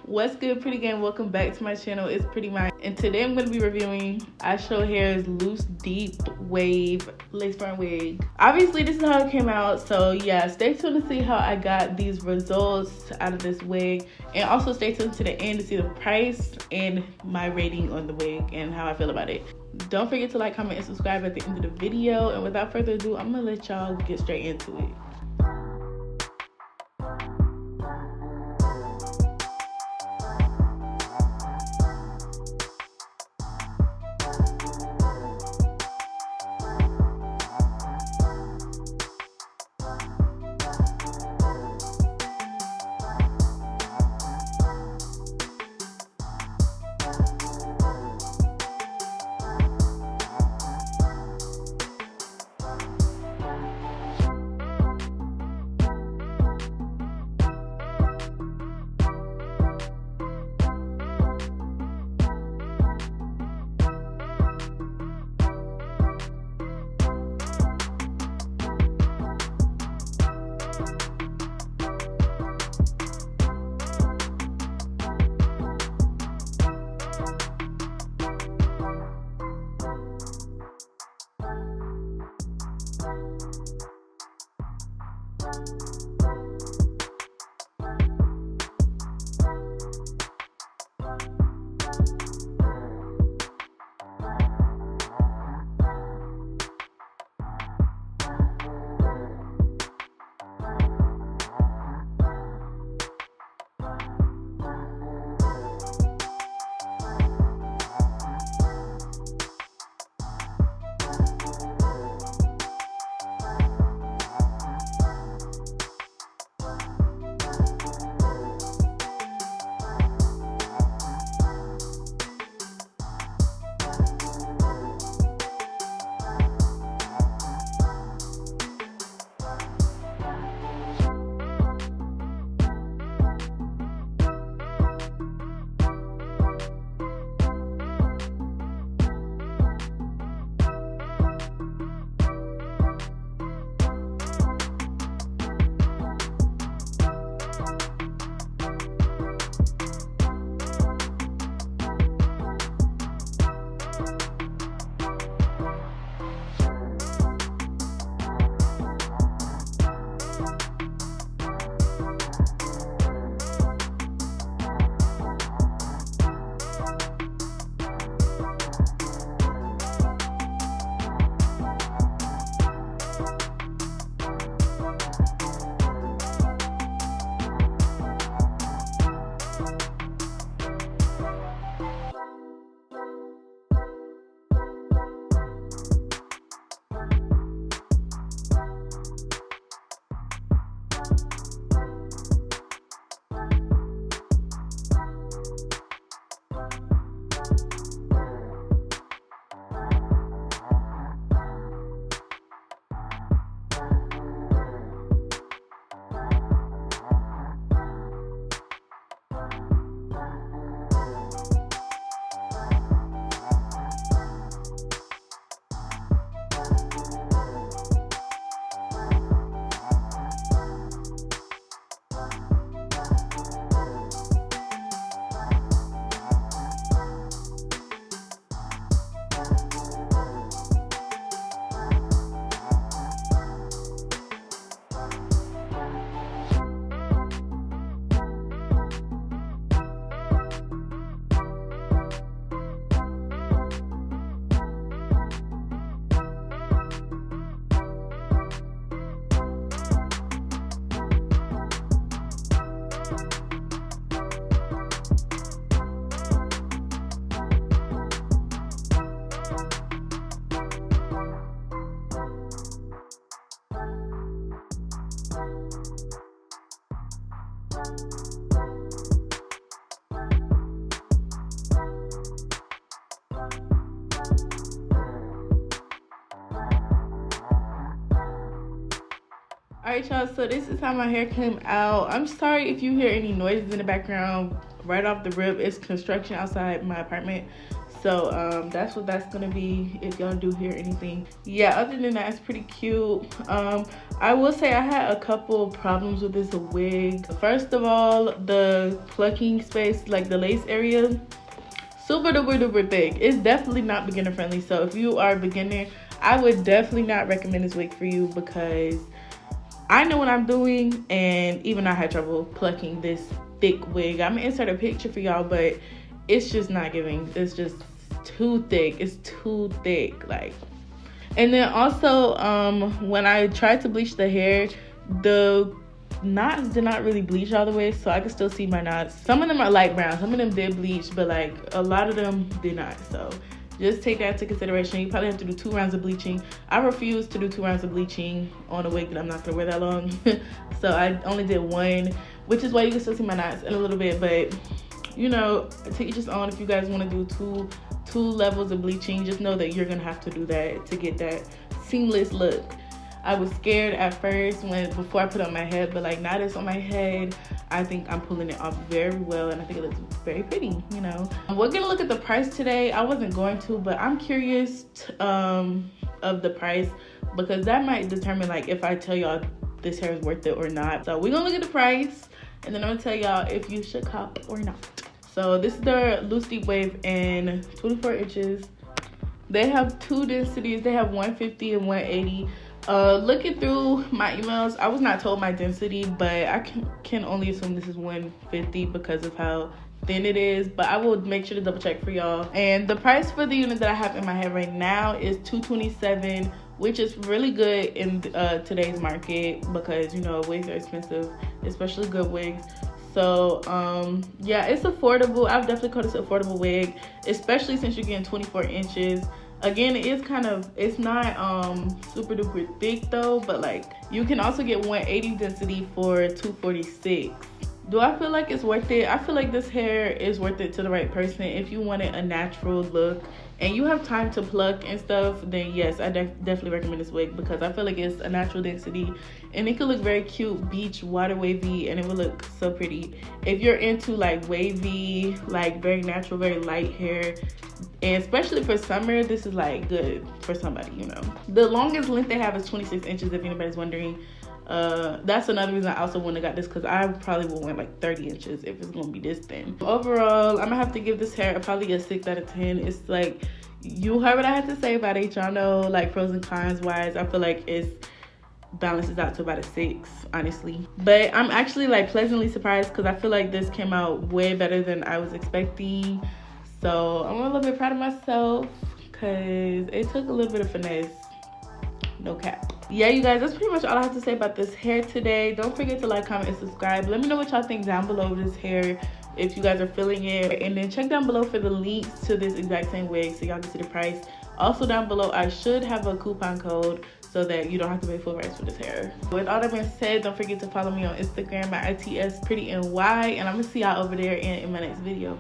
What's good, pretty gang? Welcome back to my channel. It's Pretty My, and today I'm going to be reviewing Ishow Hair's loose deep wave lace front wig. Obviously this is how it came out, so yeah, stay tuned to see how I got these results out of this wig, and also stay tuned to the end to see the price and my rating on the wig and how I feel about it. Don't forget to like, comment, and subscribe at the end of the video, and without further ado, I'm gonna let y'all get straight into it. Alright y'all, so this is how my hair came out. I'm sorry if you hear any noises in the background. Right off the rip, it's construction outside my apartment, So that's what that's gonna be if y'all do hear anything. Yeah, other than that, it's pretty cute. I will say I had a couple problems with this wig. First of all, the plucking space, like the lace area, super duper thick. It's definitely not beginner friendly. So if you are a beginner, I would definitely not recommend this wig for you, because I know what I'm doing, and even I had trouble plucking this thick wig. I'm gonna insert a picture for y'all, but it's just not giving. It's just too thick. It's too thick, like. And then also when I tried to bleach the hair, the knots did not really bleach all the way, so I could still see my knots. Some of them are light brown, some of them did bleach, but like a lot of them did not. So just take that into consideration. You probably have to do 2 rounds of bleaching. I refuse to do 2 rounds of bleaching on a wig that I'm not gonna wear that long. So I only did 1, which is why you can still see my knots in a little bit. But you know, to each his own. If you guys want to do two levels of bleaching, just know that you're gonna have to do that to get that seamless look. I was scared at first before I put it on my head, but like now that it's on my head, I think I'm pulling it off very well, and I think it looks very pretty, you know. We're gonna look at the price today. I wasn't going to, but I'm curious of the price, because that might determine like if I tell y'all this hair is worth it or not. So we're gonna look at the price, and then I'm gonna tell y'all if you should cop or not. So this is the loose deep wave in 24 inches. They have 2 densities. They have 150 and 180. Looking through my emails, I was not told my density, but I can only assume this is 150 because of how thin it is, but I will make sure to double check for y'all. And the price for the unit that I have in my head right now is $227, which is really good in today's market, because you know wigs are expensive, especially good wigs. So yeah, it's affordable. I would definitely call this an affordable wig, especially since you're getting 24 inches. Again, it is it's not super duper thick though, but like you can also get 180 density for $246. Do I feel like it's worth it? I feel like this hair is worth it to the right person. If you wanted a natural look and you have time to pluck and stuff, then yes, I definitely recommend this wig, because I feel like it's a natural density and it could look very cute, beach, water wavy, and it would look so pretty. If you're into like wavy, like very natural, very light hair, and especially for summer, this is like good for somebody, you know. The longest length they have is 26 inches, if anybody's wondering. That's another reason I also wouldn't have got this, because I probably would want like 30 inches if it's gonna be this thin. Overall, I'm gonna have to give this hair probably a 6 out of 10. It's like, you heard what I had to say about it. Y'all know, like pros and cons wise, I feel like it's balances out to about a 6, honestly. But I'm actually like pleasantly surprised, because I feel like this came out way better than I was expecting. So I'm a little bit proud of myself, because it took a little bit of finesse, no cap. Yeah, you guys, that's pretty much all I have to say about this hair today. Don't forget to like, comment, and subscribe. Let me know what y'all think down below of this hair, if you guys are feeling it. And then check down below for the links to this exact same wig so y'all can see the price. Also down below, I should have a coupon code so that you don't have to pay full price for this hair. With all that being said, don't forget to follow me on Instagram at ITS Pretty NY, and I'm gonna see y'all over there in my next video.